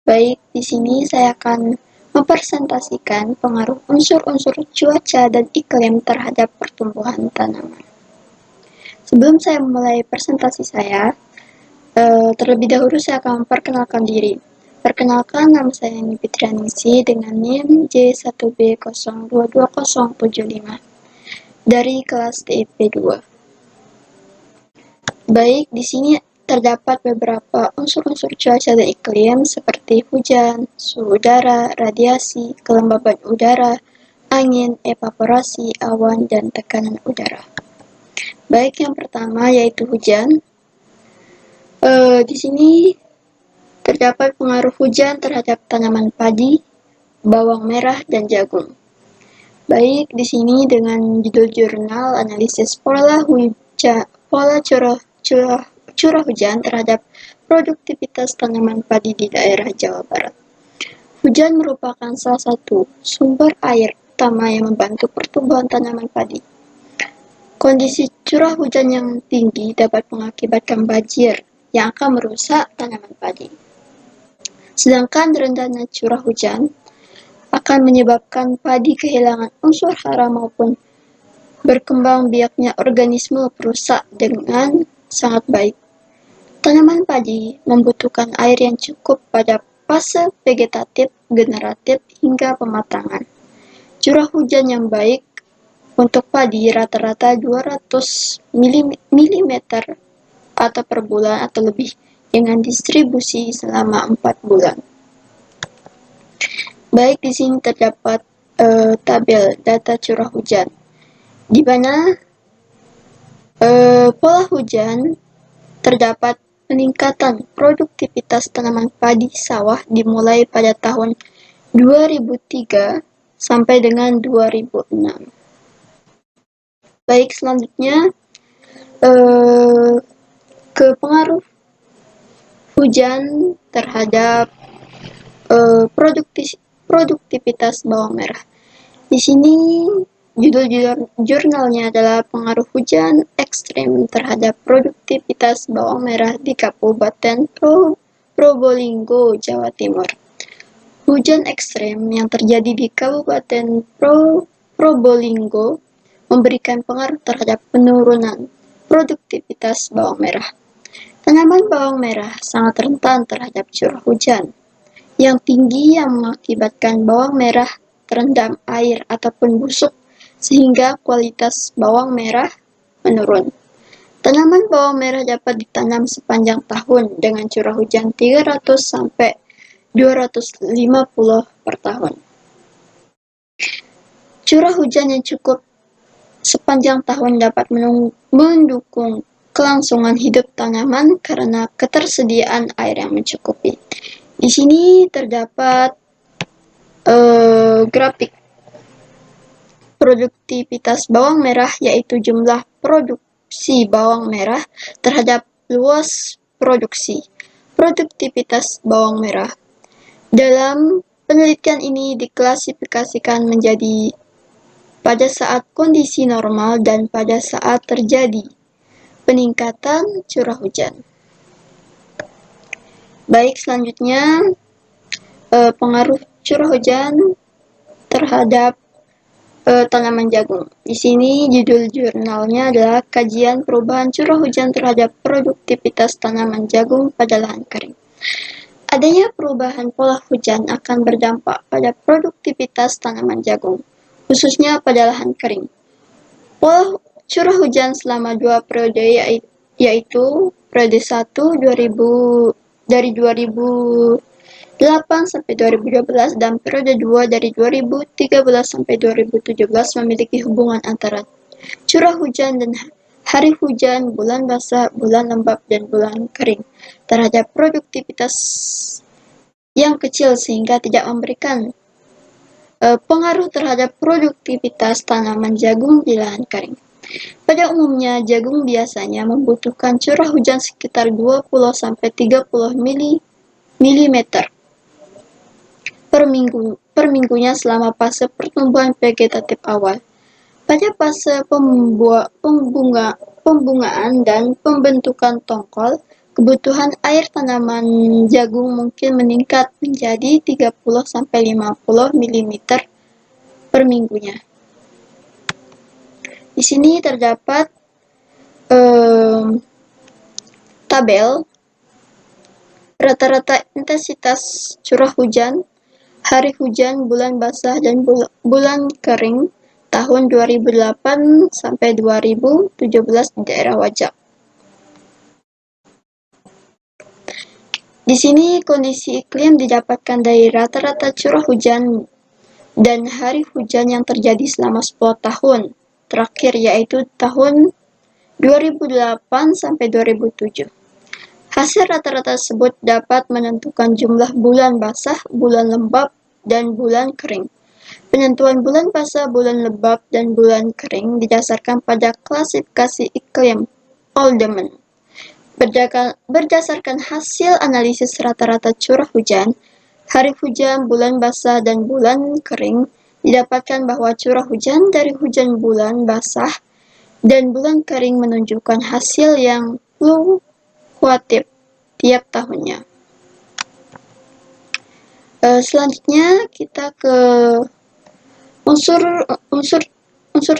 Baik, di sini saya akan mempresentasikan pengaruh unsur-unsur cuaca dan iklim terhadap pertumbuhan tanaman. Sebelum saya memulai presentasi saya, terlebih dahulu saya akan memperkenalkan diri. Perkenalkan, nama saya Nipit Ranisi dengan NIM J1B022075 dari kelas TIP 2. Baik, di sini terdapat beberapa unsur-unsur cuaca dan iklim seperti hujan, suhu udara, radiasi, kelembaban udara, angin, evaporasi, awan, dan tekanan udara. Baik, yang pertama yaitu hujan. Di sini terdapat pengaruh hujan terhadap tanaman padi, bawang merah, dan jagung. Baik, di sini dengan judul jurnal analisis pola curah hujan terhadap produktivitas tanaman padi di daerah Jawa Barat. Hujan merupakan salah satu sumber air utama yang membantu pertumbuhan tanaman padi. Kondisi curah hujan yang tinggi dapat mengakibatkan banjir yang akan merusak tanaman padi. Sedangkan rendahnya curah hujan akan menyebabkan padi kehilangan unsur hara maupun berkembang biaknya organisme perusak dengan sangat baik. Tanaman padi membutuhkan air yang cukup pada fase vegetatif, generatif, hingga pematangan. Curah hujan yang baik untuk padi rata-rata 200 mm atau per bulan atau lebih dengan distribusi selama 4 bulan. Baik, di sini terdapat tabel data curah hujan, di mana pola hujan terdapat peningkatan produktivitas tanaman padi sawah dimulai pada tahun 2003 sampai dengan 2006. Baik, selanjutnya ke pengaruh hujan terhadap produktivitas bawang merah. Di sini judul jurnalnya adalah pengaruh hujan ekstrim terhadap produktivitas bawang merah di Kabupaten Probolinggo, Jawa Timur. Hujan ekstrim yang terjadi di Kabupaten Probolinggo memberikan pengaruh terhadap penurunan produktivitas bawang merah. Tanaman bawang merah sangat rentan terhadap curah hujan yang tinggi yang mengakibatkan bawang merah terendam air ataupun busuk sehingga kualitas bawang merah menurun. Tanaman bawang merah dapat ditanam sepanjang tahun dengan curah hujan 300 sampai 250 per tahun. Curah hujan yang cukup sepanjang tahun dapat mendukung kelangsungan hidup tanaman karena ketersediaan air yang mencukupi. Di sini terdapat grafik produktivitas bawang merah, yaitu jumlah produksi bawang merah terhadap luas produksi. Produktivitas bawang merah dalam penelitian ini diklasifikasikan menjadi pada saat kondisi normal dan pada saat terjadi peningkatan curah hujan. Baik, selanjutnya pengaruh curah hujan terhadap tanaman jagung. Di sini judul jurnalnya adalah kajian perubahan curah hujan terhadap produktivitas tanaman jagung pada lahan kering. Adanya perubahan pola hujan akan berdampak pada produktivitas tanaman jagung, khususnya pada lahan kering. Pola curah hujan selama 2 periode yaitu periode 1 dari 2008 sampai 2012 dan periode 2 dari 2013 sampai 2017 memiliki hubungan antara curah hujan dan hari hujan, bulan basah, bulan lembab, dan bulan kering terhadap produktivitas yang kecil sehingga tidak memberikan pengaruh terhadap produktivitas tanaman jagung di lahan kering. Pada umumnya, jagung biasanya membutuhkan curah hujan sekitar 20 sampai 30 mm per minggunya selama fase pertumbuhan vegetatif awal. Pada fase pembungaan dan pembentukan tongkol, Kebutuhan air tanaman jagung mungkin meningkat menjadi 30–50 mm per minggunya. Di sini terdapat tabel rata-rata intensitas curah hujan, hari hujan, bulan basah, dan bulan kering tahun 2008 sampai 2017 di daerah Wajak. Di sini kondisi iklim didapatkan dari rata-rata curah hujan dan hari hujan yang terjadi selama 10 tahun terakhir, yaitu tahun 2008 sampai 2007. Hasil rata-rata tersebut dapat menentukan jumlah bulan basah, bulan lembab, dan bulan kering. Penentuan bulan basah, bulan lembab, dan bulan kering didasarkan pada klasifikasi iklim Oldoman. Berdasarkan hasil analisis rata-rata curah hujan, hari hujan, bulan basah, dan bulan kering, didapatkan bahwa curah hujan dari hujan bulan basah dan bulan kering menunjukkan hasil yang fluktuatif tiap tahunnya. Selanjutnya kita ke unsur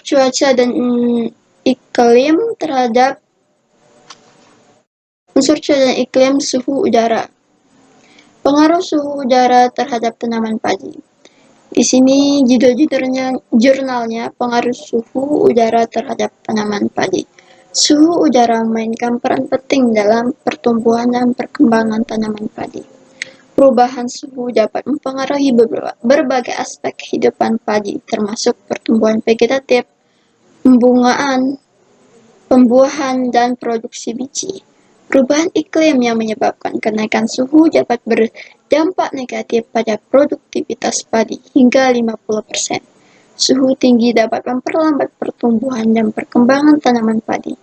cuaca dan iklim terhadap unsur cuaca dan iklim suhu udara. Pengaruh suhu udara terhadap tanaman padi. Di sini jurnalnya pengaruh suhu udara terhadap tanaman padi. Suhu udara memainkan peran penting dalam pertumbuhan dan perkembangan tanaman padi. Perubahan suhu dapat mempengaruhi berbagai aspek kehidupan padi, termasuk pertumbuhan vegetatif, pembungaan, pembuahan, dan produksi biji. Perubahan iklim yang menyebabkan kenaikan suhu dapat berdampak negatif pada produktivitas padi hingga 50%. Suhu tinggi dapat memperlambat pertumbuhan dan perkembangan tanaman padi.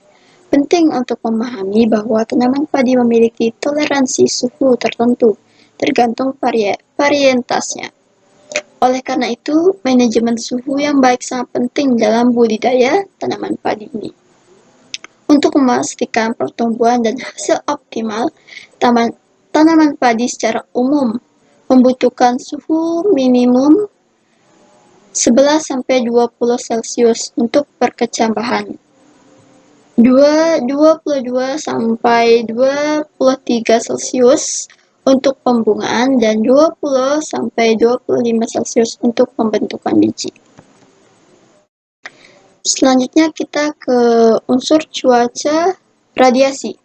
Penting untuk memahami bahwa tanaman padi memiliki toleransi suhu tertentu, tergantung varietasnya. Oleh karena itu, manajemen suhu yang baik sangat penting dalam budidaya tanaman padi ini. Untuk memastikan pertumbuhan dan hasil optimal, tanaman padi secara umum membutuhkan suhu minimum 11–20 Celcius untuk perkecambahan, 22–23 Celcius untuk pembungaan, dan 20–25 Celcius untuk pembentukan biji. Selanjutnya kita ke unsur cuaca radiasi,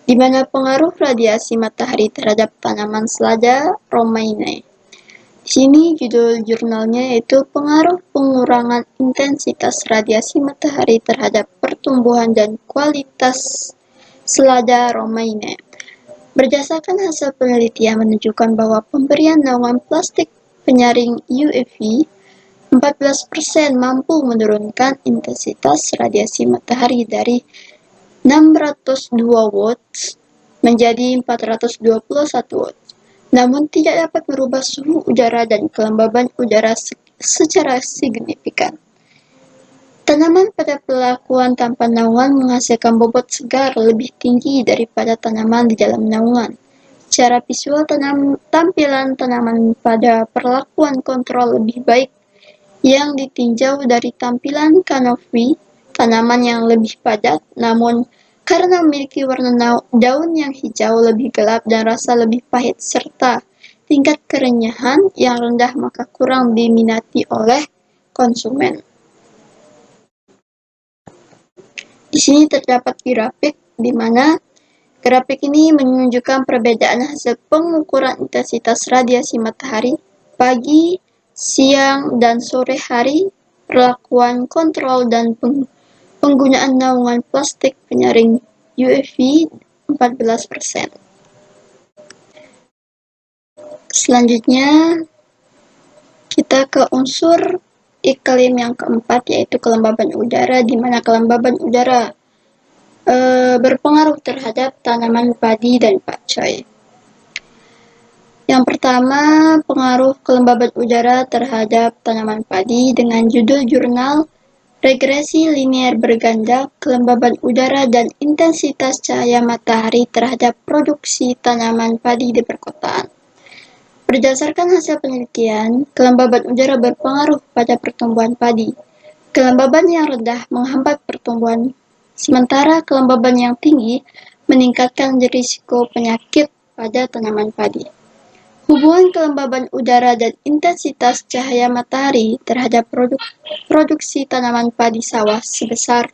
di mana pengaruh radiasi matahari terhadap tanaman selada Romaceae. Di sini judul jurnalnya yaitu pengaruh pengurangan intensitas radiasi matahari terhadap pertumbuhan dan kualitas selada Romaceae. Berdasarkan hasil penelitian menunjukkan bahwa pemberian naungan plastik penyaring UV 14% mampu menurunkan intensitas radiasi matahari dari 602 watts menjadi 421 watts, namun tidak dapat merubah suhu udara dan kelembaban udara secara signifikan. Tanaman pada perlakuan tanpa naungan menghasilkan bobot segar lebih tinggi daripada tanaman di dalam naungan. Secara visual, tampilan tanaman pada perlakuan kontrol lebih baik yang ditinjau dari tampilan kanopi tanaman yang lebih padat, namun karena memiliki warna daun yang hijau lebih gelap dan rasa lebih pahit serta tingkat kerenyahan yang rendah, maka kurang diminati oleh konsumen. Di sini terdapat grafik di mana grafik ini menunjukkan perbedaan hasil pengukuran intensitas radiasi matahari pagi, siang, dan sore hari, perlakuan kontrol, dan penggunaan naungan plastik penyaring UV 14%. Selanjutnya, kita ke unsur iklim yang keempat, yaitu kelembaban udara, di mana kelembaban udara berpengaruh terhadap tanaman padi dan pakcoy. Yang pertama, pengaruh kelembaban udara terhadap tanaman padi dengan judul jurnal regresi linier berganda, kelembaban udara, dan intensitas cahaya matahari terhadap produksi tanaman padi di perkotaan. Berdasarkan hasil penelitian, kelembaban udara berpengaruh pada pertumbuhan padi. Kelembaban yang rendah menghambat pertumbuhan, sementara kelembaban yang tinggi meningkatkan risiko penyakit pada tanaman padi. Hubungan kelembaban udara dan intensitas cahaya matahari terhadap produksi tanaman padi sawah sebesar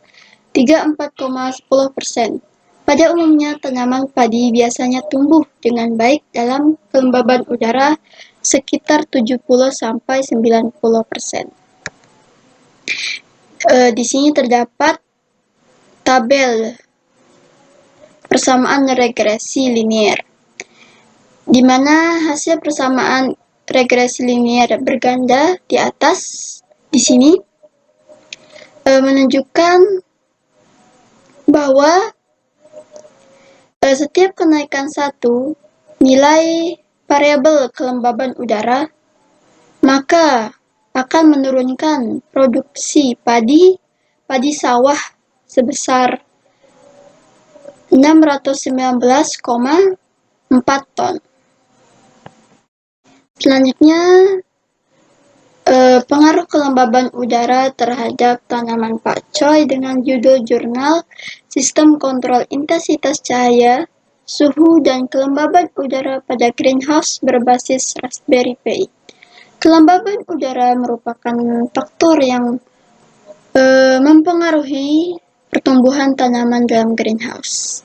34,10%. Pada umumnya, tanaman padi biasanya tumbuh dengan baik dalam kelembaban udara sekitar 70-90%. Di sini terdapat tabel persamaan regresi linier, di mana hasil persamaan regresi linier berganda di atas di sini menunjukkan bahwa setiap kenaikan satu nilai variabel kelembaban udara, maka akan menurunkan produksi padi sawah sebesar 619,4 ton. Selanjutnya, pengaruh kelembaban udara terhadap tanaman pakcoy dengan judul jurnal Sistem Kontrol Intensitas Cahaya, Suhu, dan Kelembaban Udara pada Greenhouse berbasis Raspberry Pi. Kelembaban udara merupakan faktor yang mempengaruhi pertumbuhan tanaman dalam greenhouse.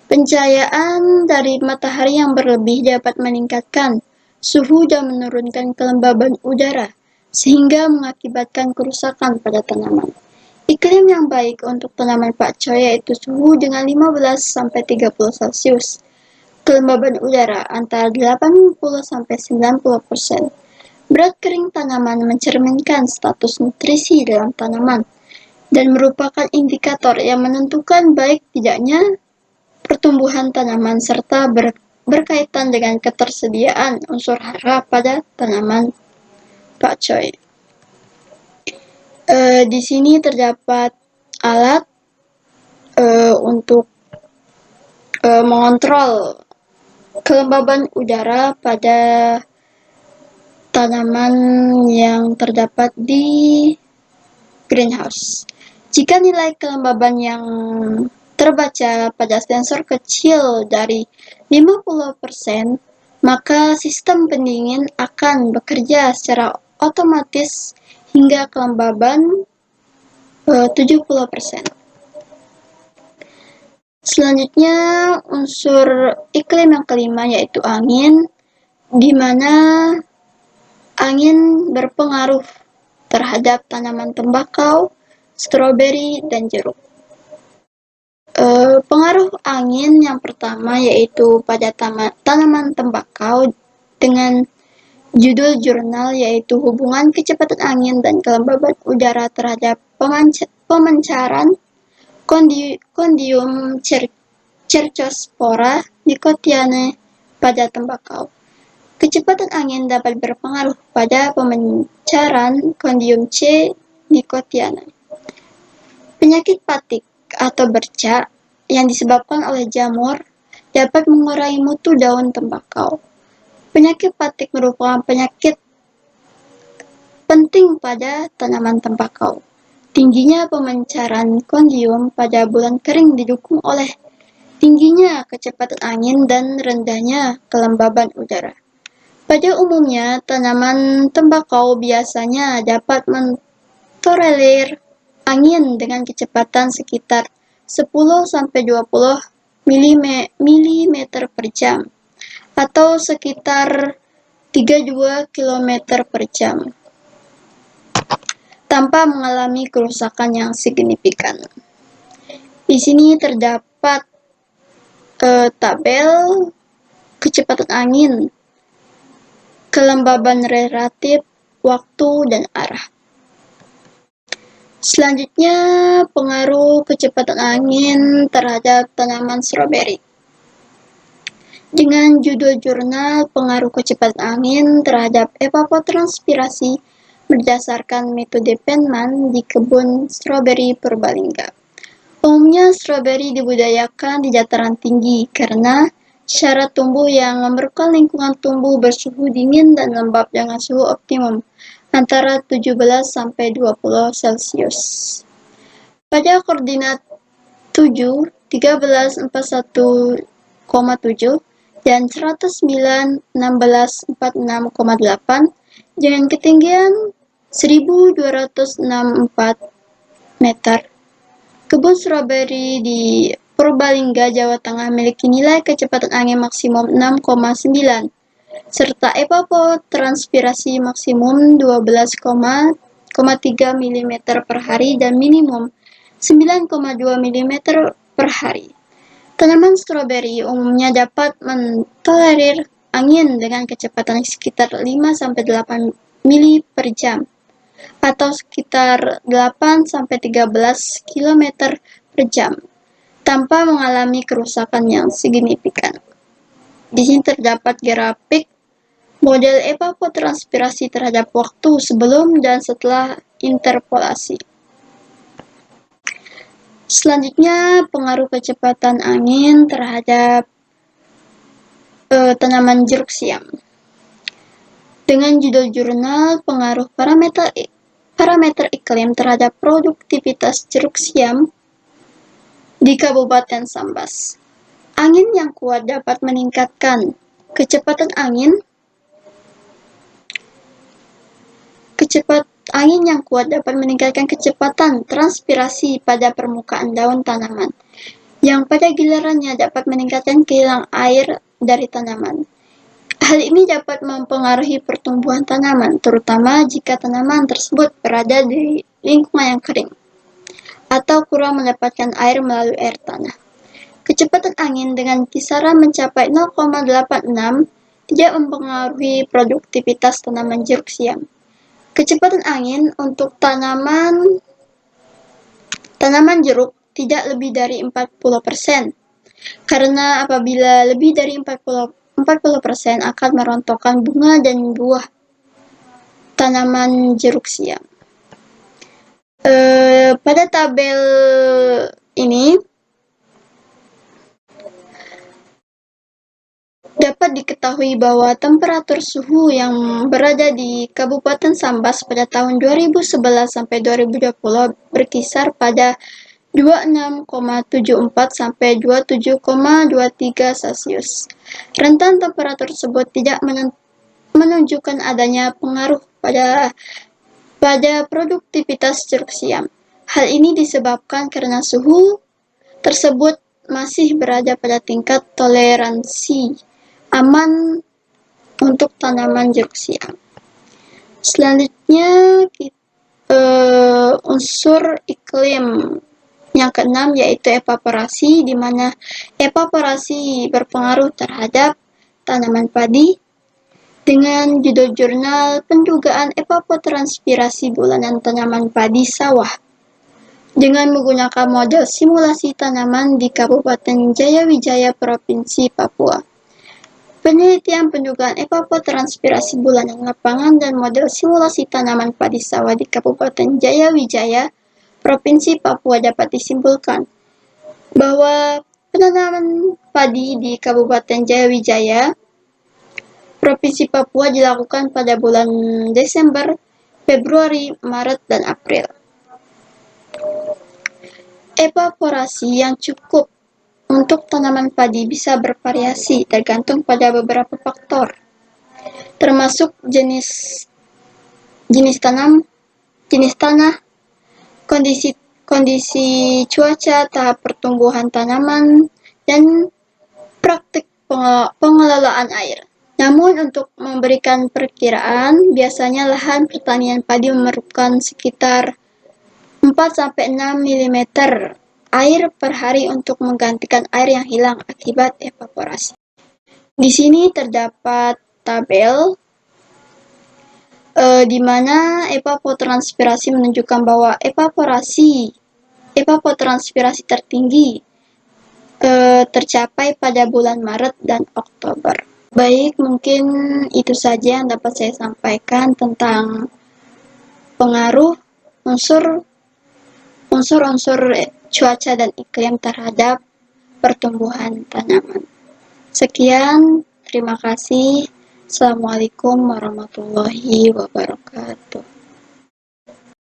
Pencahayaan dari matahari yang berlebih dapat meningkatkan suhu dan menurunkan kelembaban udara, sehingga mengakibatkan kerusakan pada tanaman. Iklim yang baik untuk tanaman pakcoy yaitu suhu dengan 15-30 Celcius, kelembaban udara antara 80-90%. Berat kering tanaman mencerminkan status nutrisi dalam tanaman dan merupakan indikator yang menentukan baik tidaknya pertumbuhan tanaman serta berkaitan dengan ketersediaan unsur hara pada tanaman pakcoy. Di sini terdapat alat untuk mengontrol kelembaban udara pada tanaman yang terdapat di greenhouse. Jika nilai kelembaban yang terbaca pada sensor kecil dari 50%, maka sistem pendingin akan bekerja secara otomatis hingga kelembaban 70%. Selanjutnya, unsur iklim yang kelima yaitu angin, di mana angin berpengaruh terhadap tanaman tembakau, stroberi, dan jeruk. Pengaruh angin yang pertama yaitu pada tanaman tembakau dengan judul jurnal yaitu hubungan kecepatan angin dan kelembaban udara terhadap pemancaran Condium cercospora nicotiana pada tembakau. Kecepatan angin dapat berpengaruh pada pemancaran Condium C. nicotiana. Penyakit patik atau bercak yang disebabkan oleh jamur dapat mengurangi mutu daun tembakau. Penyakit patik merupakan penyakit penting pada tanaman tembakau. Tingginya pemancaran Condium pada bulan kering didukung oleh tingginya kecepatan angin dan rendahnya kelembaban udara. Pada umumnya, tanaman tembakau biasanya dapat mentolerir angin dengan kecepatan sekitar 10-20 mm per jam atau sekitar 32 km per jam tanpa mengalami kerusakan yang signifikan. Di sini terdapat tabel kecepatan angin, kelembaban relatif, waktu, dan arah. Selanjutnya, pengaruh kecepatan angin terhadap tanaman stroberi. Dengan judul jurnal pengaruh kecepatan angin terhadap evapotranspirasi berdasarkan metode Penman di kebun stroberi Purbalingga. Umumnya stroberi dibudidayakan di dataran tinggi karena syarat tumbuh yang memerlukan lingkungan tumbuh bersuhu dingin dan lembab dengan suhu optimum antara 17–20 Celcius. Pada koordinat 7, 13, 41,7 dan 109, 16, 46,8 dengan ketinggian 1264 meter. Kebun stroberi di Purbalingga, Jawa Tengah memiliki nilai kecepatan angin maksimum 6,9 serta evapotranspirasi maksimum 12,3 mm per hari dan minimum 9,2 mm per hari. Tanaman stroberi umumnya dapat mentolerir angin dengan kecepatan sekitar 5–8 mili per jam atau sekitar 8–13 km per jam tanpa mengalami kerusakan yang signifikan. Di sini terdapat grafik model evapotranspirasi terhadap waktu sebelum dan setelah interpolasi. Selanjutnya, pengaruh kecepatan angin terhadap tanaman jeruk siam. Dengan judul jurnal pengaruh parameter iklim terhadap produktivitas jeruk siam di Kabupaten Sambas. Angin yang kuat dapat meningkatkan kecepatan angin yang kuat dapat meningkatkan kecepatan transpirasi pada permukaan daun tanaman, yang pada gilirannya dapat meningkatkan kehilangan air dari tanaman. Hal ini dapat mempengaruhi pertumbuhan tanaman, terutama jika tanaman tersebut berada di lingkungan yang kering atau kurang mendapatkan air melalui air tanah. Kecepatan angin dengan kisaran mencapai 0,86 tidak mempengaruhi produktivitas tanaman jeruk siam. Kecepatan angin untuk tanaman jeruk tidak lebih dari 40%, karena apabila lebih dari 40% akan merontokkan bunga dan buah tanaman jeruk siam. Pada tabel ini dapat diketahui bahwa temperatur suhu yang berada di Kabupaten Sambas pada tahun 2011–2020 berkisar pada 26,74–27,23 Celcius. Rentan temperatur tersebut tidak menunjukkan adanya pengaruh pada produktivitas jeruk siam. Hal ini disebabkan karena suhu tersebut masih berada pada tingkat toleransi aman untuk tanaman jeruk siam. Selanjutnya, unsur iklim yang keenam yaitu evaporasi, di mana evaporasi berpengaruh terhadap tanaman padi. Dengan judul jurnal pendugaan evapotranspirasi bulanan tanaman padi sawah dengan menggunakan model simulasi tanaman di Kabupaten Jayawijaya, Provinsi Papua. Penelitian pendugaan evapotranspirasi bulanan lapangan dan model simulasi tanaman padi sawah di Kabupaten Jayawijaya, Provinsi Papua dapat disimpulkan bahwa penanaman padi di Kabupaten Jayawijaya, Provinsi Papua dilakukan pada bulan Desember, Februari, Maret, dan April. Evaporasi yang cukup untuk tanaman padi bisa bervariasi tergantung pada beberapa faktor, termasuk jenis tanah, kondisi cuaca, tahap pertumbuhan tanaman, dan praktik pengelolaan air. Namun untuk memberikan perkiraan, biasanya lahan pertanian padi memerlukan sekitar 4–6 mm air per hari untuk menggantikan air yang hilang akibat evaporasi. Di sini terdapat tabel di mana evapotranspirasi menunjukkan bahwa evapotranspirasi tertinggi tercapai pada bulan Maret dan Oktober. Baik, mungkin itu saja yang dapat saya sampaikan tentang pengaruh unsur-unsur cuaca dan iklim terhadap pertumbuhan tanaman. Sekian, terima kasih. Assalamualaikum warahmatullahi wabarakatuh.